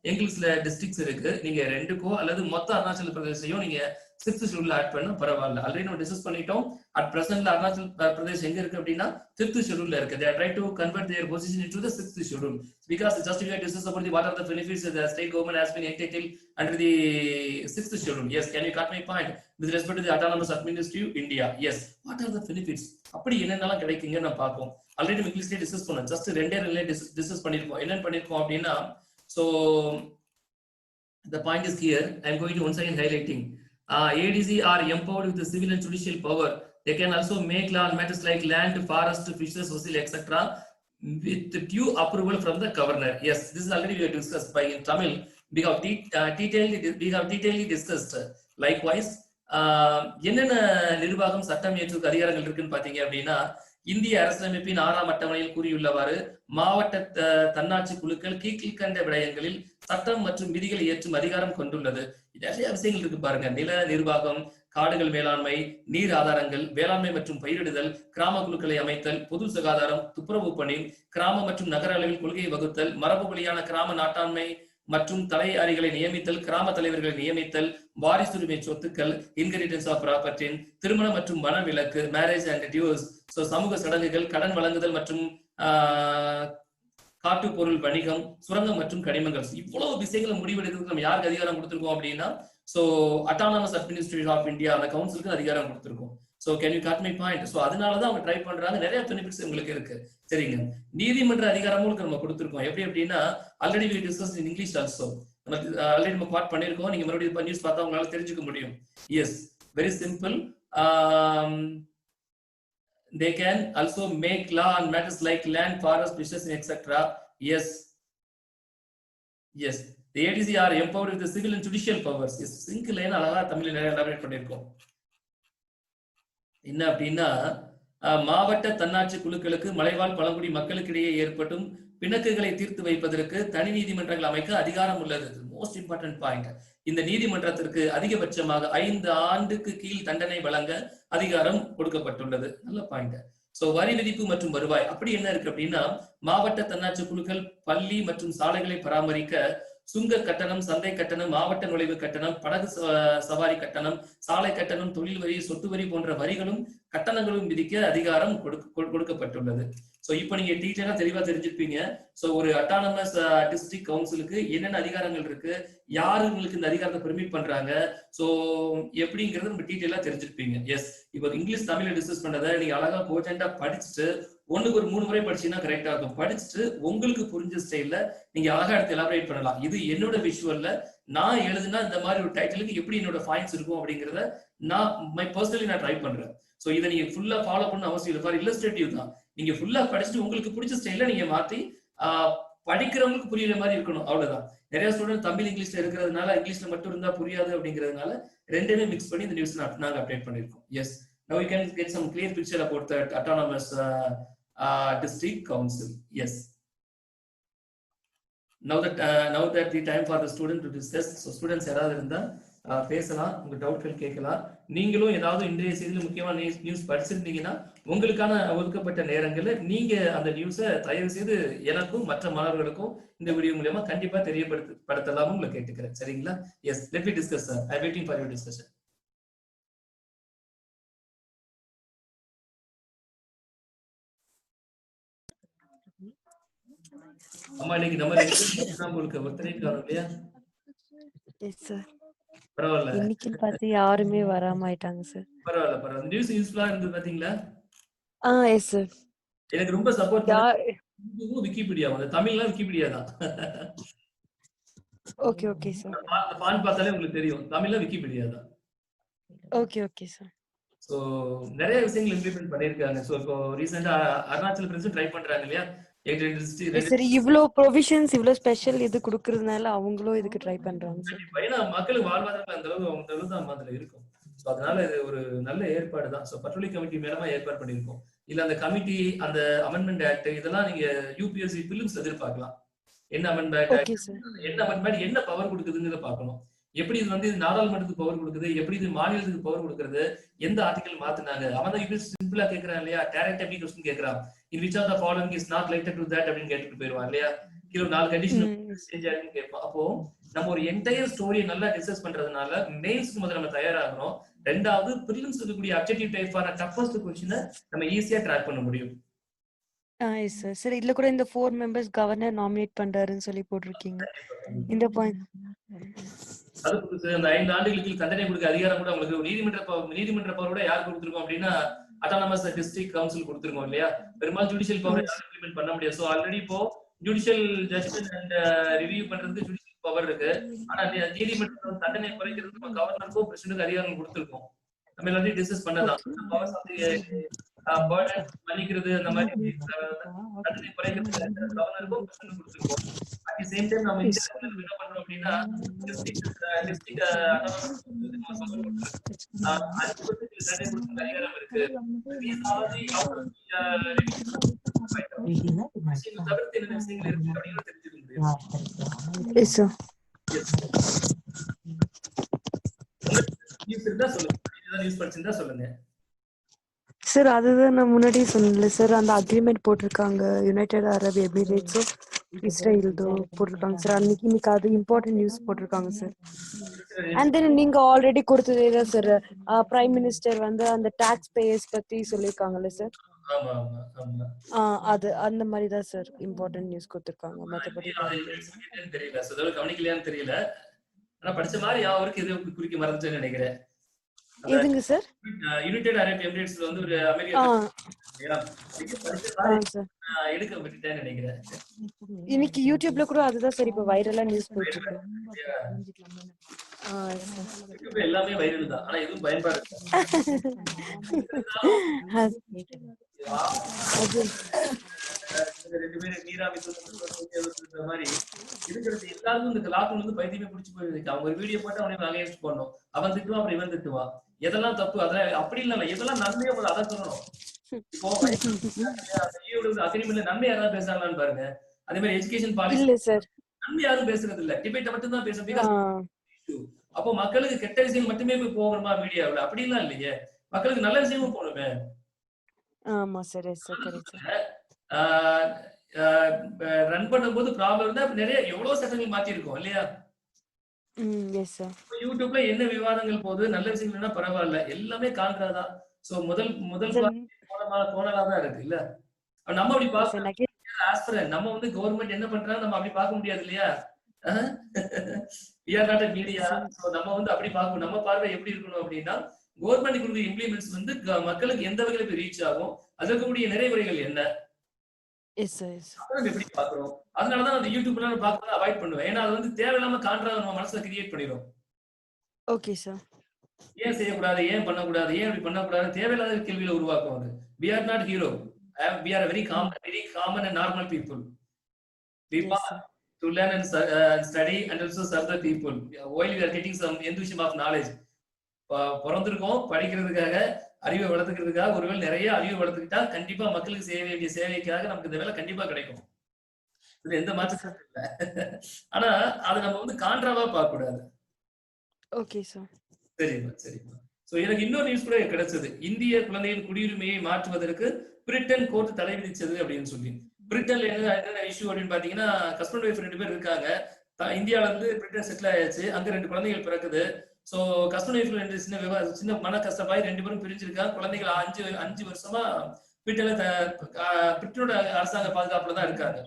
எங்களுக்கு சில டிஸ்ட்ரிக்ட்ஸ் இருக்கு. நீங்க 2கோ அல்லது மொத்த அருணாச்சல பிரதேசையும் நீங்க 6th schedule ஆட் பண்ண பரவாயில்ல. ஆல்ரெடி நம்ம டிஸ்கஸ் பண்ணிட்டோம். அட் பிரசன்ட்ல அருணாச்சல் பிரதேஷ் எங்க இருக்கு அப்படின்னா 5th schedule இருக்கு. They are trying to convert their position into the 6th schedule because just we discuss about the what are the benefits the state government has been entitled under the 6th schedule. Yes, can you cut my point with respect to the autonomous administrative India? Yes, what are the benefits? அப்படி என்னென்னலாம் கிடைக்குங்க நம்ம பார்ப்போம். ஆல்ரெடி நம்ம இங்கிலீஷ்ல டிஸ்கஸ் பண்ணோம். ஜஸ்ட் ரெண்டே டிஸ்கஸ் பண்ணிருக்கோம். என்ன பண்ணிருக்கோம் அப்படின்னா, so the point is here. I am going to once again highlighting. ADC are empowered with the civil and judicial power. They can also make law on matters like land, forest, fisheries, social, etc. with due approval from the governor. Yes, this is already we have discussed by in Tamil. We have detailedly discussed. Likewise, என்னென்ன நிர்வாகம் சட்டம் இயற்றுவதற்கு அதிகாரங்கள் இருக்குன்னு பாத்தீங்க அப்படின்னா, இந்திய அரசியலமைப்பின் 6ஆம் அட்டவணையில் கூறியுள்ளவாறு மாவட்ட தன்னாட்சி குழுக்கள் கீழ்கண்ட விடயங்களில் சட்டம் மற்றும் விதிகளை இயற்றும் அதிகாரம் கொண்டுள்ளது. நிறைய விஷயங்கள் இருக்கு பாருங்க. நில நிர்வாகம், காடுகள் மேலாண்மை, நீர் ஆதாரங்கள், வேளாண்மை மற்றும் பயிரிடுதல், கிராம குழுக்களை அமைத்தல், பொது சுகாதாரம், துப்புரவு பணி, கிராம மற்றும் நகர அளவில் கொள்கையை வகுத்தல், மரபு வழியான கிராம நாட்டாண்மை மற்றும் தலையாரிகளை நியமித்தல், கிராம தலைவர்களை நியமித்தல், வாரிசுரிமை சொத்துக்கள், இன்ஹெரிட்டன்ஸ் ஆஃப் ப்ராப்பர்ட்டி, திருமணம் மற்றும் மனவிலக்கு, மேரேஜ் அண்ட் டிவோர்ஸ், சமூக சடங்குகள், கடன் வழங்குதல் மற்றும் காட்டு பொருள் வணிகம், சுரங்கம் மற்றும் கனிமங்கள். இவ்வளவு விஷயங்களை முடிவெடுக்கிறதுக்கு நம்ம யாருக்கு அதிகாரம் கொடுத்திருக்கோம் அப்படின்னா, so autonomous administration of India அந்த கவுன்சிலுக்கு அதிகாரம் கொடுத்திருக்கோம். So can you got my point? So அதனாலதான் அவங்க ட்ரை பண்றாங்க. நிறைய பெனிஃபிட்ஸ் உங்களுக்கு இருக்கு. சரிங்க. நீதிமன்ற அதிகாரமும் நம்ம கொடுத்திருக்கோம். எப்படி அப்படின்னா, already we discuss in English also. Already நம்ம பார்ட் பண்ணிருக்கோம். நீங்க மறுபடியும் நியூஸ் பார்த்தா உங்களால தெரிஞ்சுக்க முடியும். எஸ், very simple. They can also make law on matters like land, forest, fisheries, etc. Yes. Yes. The ADC are empowered with the civil and judicial powers. Yes. Single line அழகா தமிழ்ல எலாபரேட் பண்ணிருக்கோம். என்ன அப்படின்னா, மாவட்ட தன்னாட்சி குழுக்களுக்கு மலைவாழ் பழங்குடி மக்களுக்கு இடையே ஏற்பட்டும் பிணக்குகளை தீர்த்து வைப்பதற்கு தனி நீதிமன்றங்கள் அமைக்க அதிகாரம் உள்ளது. Most important point. இந்த நீதிமன்றத்திற்கு அதிகபட்சமாக 5 ஆண்டுக்கு கீழ் தண்டனை வழங்க அதிகாரம் கொடுக்கப்பட்டுள்ளது. நல்ல பாயிண்ட். சோ வரி விதிப்பு மற்றும் வருவாய் அப்படி என்ன இருக்கு அப்படின்னா, மாவட்ட தன்னாட்சி குழுக்கள் பள்ளி மற்றும் சாலைகளை பராமரிக்க சுங்க கட்டணம், சந்தை கட்டணம், மாவட்ட நுழைவு கட்டணம், படகு சவாரி கட்டணம், சாலை கட்டணம், தொழில் வரி, சொத்து வரி போன்ற வரிகளும் கட்டணங்களும் விதிக்க அதிகாரம் கொடுக்கப்பட்டுள்ளது. சோ இப்ப நீங்க டீச்சரா தெளிவா தெரிஞ்சிருப்பீங்க. சோ ஒரு அட்டானமஸ் டிஸ்ட்ரிக்ட் கவுன்சிலுக்கு என்னென்ன அதிகாரங்கள் இருக்கு, யாரு உங்களுக்கு இந்த அதிகாரத்தை பெர்மிட் பண்றாங்க, சோ எப்படிங்கிறது நம்ம டீட்டெயிலா தெரிஞ்சிருப்பீங்க. எஸ், இப்போ இங்கிலீஷ் தமிழ்ல டிஸ்கஸ் பண்ணதை நீங்க அழகா கோஜெண்டா படிச்சுட்டு ஒண்ணுக்கு ஒரு 3 முறை படிச்சீங்கன்னா கரெக்டா இருக்கும். படிச்சுட்டு உங்களுக்கு புரிஞ்ச ஸ்டைல்ல நீங்க அழகா எடுத்து எலாபரேட் பண்ணலாம். இது என்னோட விஷுவல்ல நான் எழுதுனா இந்த மாதிரி ஒரு டைட்டிலுக்கு எப்படி என்னோட பாயிண்ட்ஸ் இருக்கும் அப்படிங்கறத நான் பர்சனலி ட்ரை பண்றேன். சோ இதை நீங்க ஃபுல்லா ஃபாலோ பண்ண அவசியம் இல்லை. ஃபார் இல்லஸ்ட்ரேட்டிவ் தான். நீங்க ஃபுல்லா படிச்சுட்டு உங்களுக்கு பிடிச்ச ஸ்டைல்ல நீங்க மாத்தி படிக்கிறவங்களுக்கு புரியுற மாதிரி இருக்கணும். அவ்வளவுதான். நிறைய ஸ்டூடெண்ட் தமிழ் இங்கிலீஷ்ல இருக்கிறதுனால இங்கிலீஷ்ல மட்டும் இருந்தா புரியாது அப்படிங்கிறதுனால ரெண்டுமே மிக்ஸ் பண்ணி இந்த நியூஸ் நாங்க அப்டேட் பண்ணிருக்கோம். Yes, now you can get some clear picture about that autonomous district council. Yes, now that the time for the student to discuss. So students யாராவது இருந்தா பேசலாம், உங்க டவுட்கள் கேட்கலாம். நீங்களும் ஏதாவது இன்றைய செய்தியில் முக்கியமான நியூஸ் படிச்சிருந்தீங்கன்னா உங்களுக்கான ஒதுக்கப்பட்ட நேரங்கள்ல நீங்க அந்த நியூஸை தயவு செய்து எனக்கும் மற்ற மாணவர்களுக்கும் இந்த வீடியோ மூலமா கண்டிப்பா தெரியப்படுத்தலாம் உங்களை கேட்டுக்கிறேன். சரிங்களா? Yes, let me discuss sir. I waiting for your discussion. அம்மா இன்னைக்கு நம்ம உங்களுக்கு ஒருத்தரைக்கு வரும் இல்லையா? Yes sir. பரவாயில்ல, இன்னைக்கு பார்த்து யாருமே வராம ஆயிட்டாங்க சார். பரவாயில்ல. நியூஸ் யூஸ்ஃபுல்லா இருந்தது பாத்தீங்களா? Yes sir. எனக்கு ரொம்ப சப்போர்ட் விக்கிபீடியா, தமிழ்ல விக்கிபீடியா தான். Okay okay sir. பான் பார்த்தாலே உங்களுக்கு தெரியும், தமிழ்ல விக்கிபீடியா தான். Okay okay sir. சோ நிறைய விஷயங்கள் இம்ப்ளிமெண்ட் பண்ணிருக்காங்க. சோ இப்போ ரீசெண்டா அருணாச்சல் பிரதேசம் ட்ரை பண்றாங்க இல்லையா? சரி, இவ்ளோ ப்ரொவிஷன்ஸ் இவ்ளோ ஸ்பெஷல் இது கொடுக்கறதுனால அவங்களும் இதுக்கு ட்ரை பண்றாங்க சார். ஏன்னா மக்களுக்கு வாழ்வாதாரம் அந்த அளவு தான் அதுல இருக்கும். சோ அதனால இது ஒரு நல்ல ஏற்பாடு தான். சோ பட்ரோலி கமிட்டி மேலமா ஏற்பாடு பண்ணிருக்கோம். இல்ல அந்த கமிட்டி, அந்த அமெண்ட்மெண்ட் ஆக்ட் இதெல்லாம் நீங்க யூபிஎஸ்சி பிலிம்ஸ் எதிர்பார்க்கலாம். என்ன அமெண்ட்மெண்ட் ஆக்ட், என்ன அமெண்ட்மெண்ட், என்ன பவர் கொடுக்குதுங்கிறத பார்க்கணும். எப்படி இது வந்து நாடாளுமன்றத்துக்கு பவர் கொடுக்குது, எப்படி இது மாநிலத்துக்கு பவர் கொடுக்குறது, எந்த ஆர்டிகல் மாத்தினாங்க. அவன் தான் இப்படி சிம்பிளா கேட்கறான் இல்லையா? டைரக்ட் எப்படி கொஸ்டின் கேட்கறான். in which of the following is not related to that அப்படின்னு கேட்டுட்டு போயிருவான் இல்லையா? கீழே 4 கண்டிஷன் சேஞ்ச் ஆகுன்னு கேட்பான். அப்போ நம்ம ஒரு என்டையர் ஸ்டோரியை நல்லா டிஸ்கஸ் பண்றதுனால மெயின்ஸ்க்கு முதல்ல நம்ம தயாராகணும். ரெண்டாவது பிரிலிம்ஸ் இருக்கக்கூடிய அப்ஜெக்டிவ் டைப்பான டஃபஸ்ட் क्वेश्चனை நம்ம ஈஸியா ட்ராக் பண்ண முடியும். Yes sir. சரி, இதுல கூட இந்த 4 மெம்பர்ஸ் கவர்னர் நாமினேட் பண்றாருன்னு சொல்லி போட்டுருக்கீங்க. இந்த பாயிண்ட் அது புதுசு. அந்த 5 ஆண்டுகளுக்கு தண்டனை கொடுக்க அதிகாரம் கூட உங்களுக்கு நீதிமன்ற பவரோட யார் கொடுத்திருக்கோம் அப்படின்னா அட்டானமஸ் டிஸ்ட்ரிக்ட் கவுன்சில் கொடுத்திருக்கோம் இல்லையா? பெரும்பாலும் ஜுடிஷியல் பவர் இம்ப்ளிமெண்ட் பண்ண முடியாது. சோ ஆல்ரெடி இப்போ ஜுடிஷியல் ஜட்ஜ்மெண்ட் அண்ட் ரிவ்யூ பண்றதுக்கு ஜுடிஷியல் பவர் இருக்கு. ஆனா நீதிமன்றம் தண்டனை குறைக்கிறதுக்கு கவர்னருக்கும் பிரசிடென்ட் அதிகாரம் கொடுத்திருக்கோம். நம்ம எல்லாத்தையும் டிஸ்கஸ் பண்ணலாம். பவர்ஸ் ஆஃப் தி பர்டன் மன்னிக்கிறது அந்த மாதிரி தண்டனை குறைக்கிறதுக்கு கவர்னருக்கும் பிரசிடன்ட் கொடுத்துருக்கோம். அட் தி சேம் டைம் நம்ம Yes. இந்தியாவில் என்ன பண்றோம் அப்படின்னா டிஸ்ட்ரிக்ட் அட்டானமஸ் நம்ம பவர் கொடுத்துருக்கோம். 5% தண்டனை கொடுக்க அதிகாரம் இருக்கு. விஷயங்கள் தவிர்த்து என்னென்ன விஷயங்கள் இருக்கு அப்படின்னு தெரிஞ்சுக்க முடியும். Yes, sir. நியூஸ் இருந்தா சொல்லுங்க. நியூஸ் படிச்சிருந்தா சொல்லுங்க. சார் அதுதான் நான் முன்னாடியே சொன்னேன்ல சார், அந்த அக்ரிமெண்ட் போட்டிருக்காங்க யுனைடெட் அரப் எமிரேட்ஸும் இஸ்ரேலும் போட்டிருக்காங்க சார். இன்னைக்கு அது இம்பார்ட்டன்ட் நியூஸ் போட்டிருக்காங்க சார். அண்ட் தென் நீங்க ஆல்ரெடி கொடுத்ததே தான் சார், பிரைம் மினிஸ்டர் வந்து அந்த டாக்ஸ் பேயர்ஸ் பத்தி சொல்லியிருக்காங்கல்ல சார். ஆமா ஆமா ஆமா. அது அந்த மாதிரி தான் சார் இம்பார்ட்டன்ட் நியூஸ் கொடுத்திருக்காங்க. மத்தபடி தெரியல சார், கவனிக்கலையான்னு தெரியல. ஆனா படிச்ச மாதிரி யாருக்கு இது குறிக்க மறந்துச்சுன்னு நினைக்கிறேன். எதுங்க சார்? யுனைடெட் அரப் எமிரேட்ஸ்ல வந்து ஒரு அமெரிக்கா எடுக்க விட்டுட்டேன்னு நினைக்கிறேன். இன்னைக்கு யூடியூப்ல கூட அதுதான் சார் இப்ப வைரலா நியூஸ் போயிட்டு இருக்கு. எல்லாமே வைரல் தான், ஆனா எதுவும் பயன்பாடு ரெண்டு பேரும் நீராவி மாதிரி இருக்கிறது. எல்லாருக்கும் இந்த லாக்டவுன் வந்து பைத்தியமே பிடிச்சி போயிருக்கு. அவங்க ஒரு வீடியோ போட்டு அவனை அகைன்ஸ்ட் பண்ணணும், அவன் திட்டுவான், அப்புறம் இவன் திட்டுவான். எதெல்லாம் தப்பு அதெல்லாம் அப்படி இல்ல, எதெல்லாம் நன்மையா போது அதை சொல்லணும். இப்போ அக்ரிமெண்ட்ல நன்மை யாராவது பேசுறாங்களான்னு பாருங்க. அதே மாதிரி எஜுகேஷன் பாலிசி நன்மை யாரும் பேசுறது இல்ல, டிபேட்டை மட்டும் தான் பேசுறோம். அப்போ மக்களுக்கு கெட்ட விஷயம் மட்டுமே போய் போகணுமா மீடியாவில்? அப்படிலாம் இல்லையே, மக்களுக்கு நல்ல விஷயமும் போகணுமே. ஆமா சார். ரன் பண்ணும்போது ப்ராப்ளம் இருந்தா நிறைய எவ்வளவு சட்டங்கள் மாத்தி இருக்கோம் இல்லையா? யூடியூப்ல என்ன விவாதங்கள் போகுது, நல்ல விஷயங்கள்னா பரவாயில்ல, எல்லாமே காண்றதா. சோ முதல் கோணலா தான் இருக்கு இல்ல. நம்ம அப்படி பார்க்க நம்ம வந்து கவர்மெண்ட் என்ன பண்றாங்க நம்ம அப்படி பார்க்க முடியாது இல்லையா? we are not a media. So நம்ம வந்து அப்படி பார்க்கணும். நம்ம பார்வை எப்படி இருக்கணும் அப்படின்னா, கவர்மெண்ட் கொடுக்கிற இம்ப்ளிமெண்ட்ஸ் வந்து மக்களுக்கு எந்த வகையில போய் ரீச் ஆகும், அதற்கு கூடிய நிறைவுரைகள் என்ன, எப்படி பாக்குறோம். அதனாலதான் அந்த யூடியூப்ல பார்க்கறத அவாய்ட் பண்ணுவேன். ஏன்னா அது வந்து தேவையில்லாம கான்ட்ரா நம்ம மனசுல கிரியேட் பண்ணிடும். Okay sir. ஏன் செய்யக்கூடாது, ஏன் பண்ணக்கூடாது, ஏன் அப்படி பண்ணக்கூடாது, தேவையில்லாத கேள்வியில உருவாக்கும். அது we are not hero, we are a very common and normal people. We to learn and study and also serve the people while we are getting some enthusiasm of knowledge. பிறந்திருக்கோம் படிக்கிறதுக்காக, அறிவை வளர்த்துக்கிறதுக்காக. ஒருவேளை நிறைய அறிவை வளர்த்துக்கிட்டா கண்டிப்பா மக்களுக்கு செய்ய வேண்டிய சேவைக்காக நமக்கு இந்த வேலை கண்டிப்பா கிடைக்கும். இது எந்த மாற்றமும் இல்லை. ஆனா அதை நம்ம வந்து கான்ட்ராவா பார்க்க கூடாது. Okay sir. சரிம்மா. சோ எனக்கு இன்னொரு நியூஸ் கூட கிடைச்சது. இந்திய குழந்தையின் குடியுரிமையை மாற்றுவதற்கு பிரிட்டன் கோர்ட் தடை விதிச்சது அப்படின்னு சொல்லி. பிரிட்டன்ல என்ன இஷ்யூ அப்படின்னு பாத்தீங்கன்னா, ஹஸ்பண்ட் ஒய்ஃப் 2 பேர் இருக்காங்க. இந்தியால இருந்து பிரிட்டன் செட்டில் ஆயாச்சு. அங்க 2 குழந்தைகள் பிறக்குது. சோ ஹஸ்பண்ட் ஒய்ஃப் 2 சின்ன மன கஷ்டப்பாய் 2 பேரும் பிரிஞ்சிருக்காங்க. குழந்தைகள் 5 வருஷமா பிரிட்டனோட அரசாங்க பாதுகாப்புல தான் இருக்காங்க.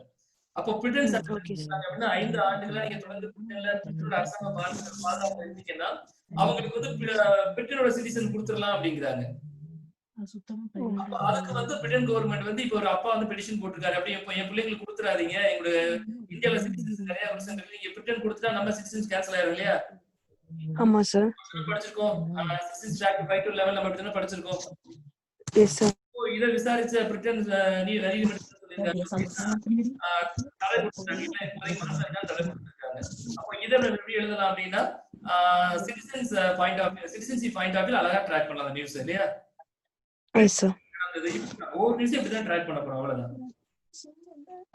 அப்போ பிரிட்டன் அப்படின்னா 5 ஆண்டுகளா நீங்க தொடர்ந்து பிரிட்டனோட அரசாங்க பாதுகாப்பு இருந்தீங்கன்னா அவங்களுக்கு வந்து பிரிட்டனோட சிட்டிசன் கொடுத்துடலாம் அப்படிங்கிறாங்க. அதுக்கு வந்து பிரிட்டன் கவர்மெண்ட் வந்து இப்ப ஒரு அப்பா வந்து பெட்டிஷன் போட்டிருக்காரு, அப்படி என் பிள்ளைங்களுக்கு கொடுத்துறாதீங்க, எங்களுடைய இந்தியால சிட்டிசன்ஸ் நிறைய வருஷம் இருக்கு, நீங்க பிரிட்டன் கொடுத்துட்டா நம்ம சிட்டிசன்ஸ் கேன்சல் ஆயிரும் இல்லையா? ஆமா சார். படிச்சிருக்கோம், சிட்டிசன்ஸ் ஆக்ட் 5 to 11 நம்ம அப்படிதான் படிச்சிருக்கோம். Yes sir. இத விசாரிச்ச பிரிட்டன் நீதிமன்றம் தடை கொடுத்திருக்காங்க. அப்போ இதை எப்படி எழுதலாம் அப்படின்னா, citizens point of citizenship point of view அழகா ட்ராக் பண்ணலாம் அந்த நியூஸ் இல்லையா? Yes sir. ஒவ்வொரு நியூஸ் இப்படி தான் ட்ராக் பண்ண போறோம், அவ்வளவுதான்.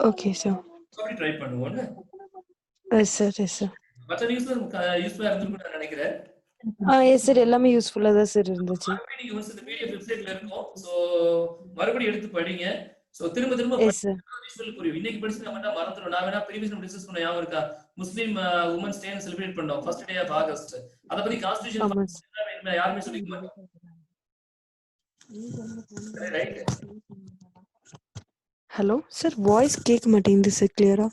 Okay sir. அப்படி ட்ரை பண்ணுவோம். Yes sir. மற்ற நியூஸ் யூஸ்ஃபுல்லா இருந்திருக்கும்னு நான் நினைக்கிறேன். எஸ் சார், எல்லாமே யூஸ்ஃபுல்லா தான் சார் இருந்துச்சு. நீங்க வந்து இந்த பிடிஎஃப் வெப்சைட்ல இருக்கும். சோ மறுபடியும் எடுத்து படிங்க. சோ திரும்ப புரியும். இன்னைக்கு படிச்சு நம்ம மறந்துடும். நான் வேணா ப்ரீவியஸ் டிஸ்கஸ் பண்ண ஞாபகம் இருக்கா? முஸ்லிம் உமன்ஸ் டே செலிப்ரேட் பண்ணோம் ஃபர்ஸ்ட் டே ஆஃப் ஆகஸ்ட். அத பத்தி கான்ஸ்டிடியூஷன் யாருமே சொல்லிக்க மாட்டாங்க. ஹலோ சார், வாய்ஸ் கேட்க மாட்டேங்குது சார் கிளியரா.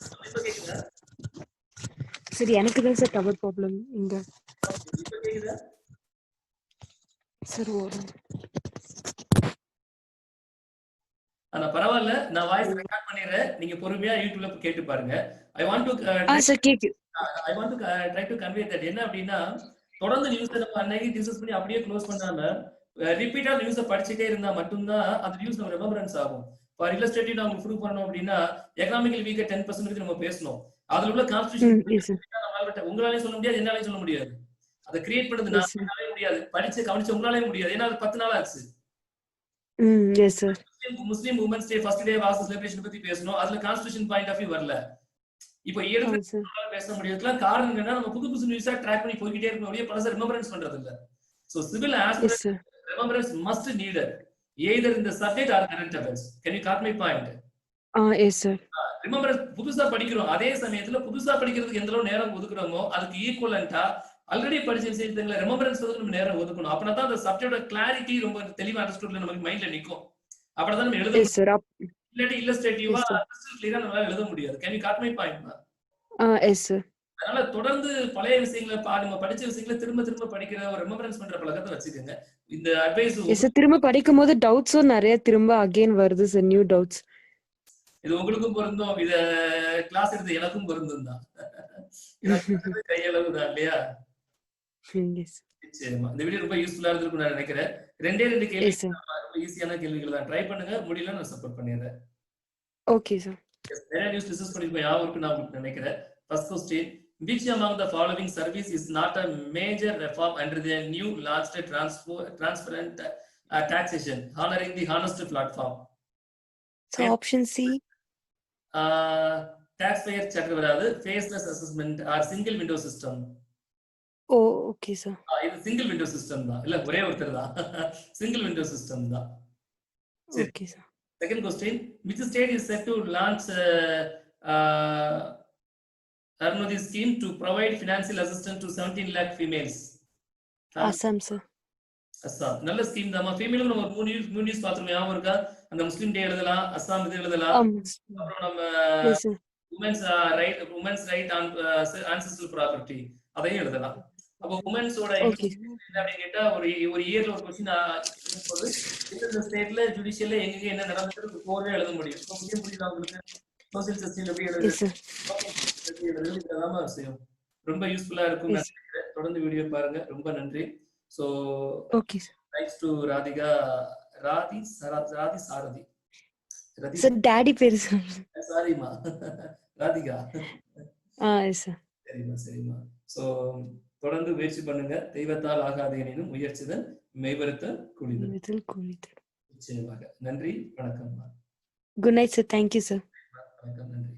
சரி, எனக்கு தான் சார் டவர் ப்ராப்ளம் இங்க. சார் ஆனா பரவாயில்ல, நான் வாய்ஸ் ரெக்கார்ட் பண்ணிடுறேன், நீங்க பொறுமையா யூடியூப்ல கேட்டு பாருங்க. I want to try to convey that என்ன அப்படின்னா, தொடர்ந்து நியூஸ் நம்ம அன்னைக்கு டிஸ்கஸ் பண்ணி அப்படியே க்ளோஸ் பண்ணாம ரிப்பீட்டா நியூஸை படிச்சுட்டே இருந்தா மட்டும்தான் அந்த நியூஸ் நம்ம ரெமம்பரன்ஸ் ஆகும். ஃபார் இல்லஸ்ட்ரேட்டிவ் நம்ம ப்ரூவ் பண்ணணும் அப்படின்னா எக்கனாமிக்கல் வீக்கை 10% நம்ம பேசணும். அதுல உள்ள கான்ஸ்டிடியூஷன் உங்களாலையும் சொல்ல முடியாது, என்னாலையும் சொல்ல முடியாது. அதை கிரியேட் பண்ணது நான் முடியாது, படிச்சு கவனிச்சு உங்களாலே முடியாது. ஏன்னா அது 10 நாள் ஆச்சு. Muslim women's day first day was celebration பத்தி பேசணும். அதுல கான்ஸ்டிடியூஷன் பாயிண்ட் ஆஃப் வியூ வரல. இப்போ பேச முடியறதுல காரணம் என்னன்னா நம்ம புது நியூஸா ட்ராக் பண்ணி போய்கிட்டே இருக்கணும். அப்படியே பலச ரிமெம்பரன்ஸ் பண்றது இல்ல. So civil aspirant remembrance must needed either in the subject or current affairs. Can you got my point? Yes sir. Remembrance புதுசா படிக்கிறோம், அதே சமயத்துல புதுசா படிக்கிறதுக்கு எந்த அளவு நேரம் ஒதுக்குறோமோ அதுக்கு ஈக்குவலண்டா ஆல்ரெடி படிச்ச விஷயத்துல ரெமெம்பரன்ஸ் வந்து நம்ம நேரம் ஒதுக்கணும். அப்பனா தான் அந்த சப்ஜெக்ட்டோட கிளாரிட்டி ரொம்ப தெளிவா அண்டர்ஸ்டாண்ட்ல நமக்கு மைண்ட்ல நிக்கும். அப்பதான் நம்ம எழுத முடியும். இல்லாட்டி இல்லஸ்ட்ரேட்டிவா கிறிஸ்டல் கிளியரா நம்மளால எழுத முடியாது. Can you got my point? Yes sir. அதனால தொடர்ந்து பழைய விஷயங்களை நம்ம படிச்ச விஷயங்களை திரும்ப திரும்ப படிக்கிற ஒரு ரெமெம்பரன்ஸ் பண்ற பழக்கத்தை வச்சுக்கோங்க. இந்த அட்வைஸ் திரும்ப படிக்கும்போது டவுட்ஸும் நிறைய திரும்ப அகைன் வருது சார், நியூ டவுட்ஸ். இது உங்களுக்கும் பொருந்தும், இத கிளாஸ் எடுத்து எனக்கும் பொருந்தும் தான். கையளவு தான் இல்லையா? நிச்சயமா இந்த வீடியோ ரொம்ப யூஸ்ஃபுல்லா இருந்திருக்கும் நான் நினைக்கிறேன். 2 கேள்வி ரொம்ப ஈஸியான கேள்விகள் தான். ட்ரை பண்ணுங்க, முடியல நான் சப்போர்ட் பண்ணிடுறேன். Okay sir. நிறைய நியூஸ் டிஸ்கஸ் பண்ணிருக்கோம், யாருக்கு நான் உங்களுக்கு நினைக்கிறேன். First question, which among the following service is not a major reform under the new launched transparent taxation honoring the honest platform? So option C. Taxpayer check வராது, faceless assessment or single window system. Oh okay sir. இது single window system தான், இல்ல ஒரே ஒருத்தர் தான். single window system தான். Okay sir. Second question, which state is set to launch Arunodhi scheme to provide financial assistance to 17 lakh females? Assam sir. Assam. நல்ல ஸ்கீம் தான். ஃபீமேலுக்கு நம்ம மூணு நியூஸ் பார்த்தோம், ஞாபகம் இருக்கா? அந்த முஸ்லிம் டே எழுதலாம், அஸ்ஸாம் இது எழுதலாம். அப்புறம் நம்ம women's right on ancestral property அதையும் எழுதலாம். அப்போ உமன்ஸோட என்ன அப்படின்னு கேட்டா ஒரு இயர்ல ஒரு கொஸ்டின் போது இந்த ஸ்டேட்ல ஜுடிஷியல்ல எங்க என்ன நடந்துருக்கு கோர்வே எழுத முடியும். முஸ்லிம் புரியுதா உங்களுக்கு? சோசியல் ஜஸ்டிஸ்ல எப்படி எழுதுறது ரொம்ப யூஸ்ஃபுல்லா இருக்கும். தொடர்ந்து வீடியோ பாருங்க. ரொம்ப நன்றி. So okay sir. Thanks to Radhika Sarathi. Sir daddy பேரு சாரிமா ராதிகா. Yes sir. சரிமா. சோ தொடர்ந்து முயற்சி பண்ணுங்க. தெய்வத்தால் ஆகாத எனினும் முயற்சிதல் மெய்வருத்தல் கூலிதல். நிச்சயமாக. நன்றி, வணக்கம். Good night sir. Thank you sir. வணக்கம், நன்றி.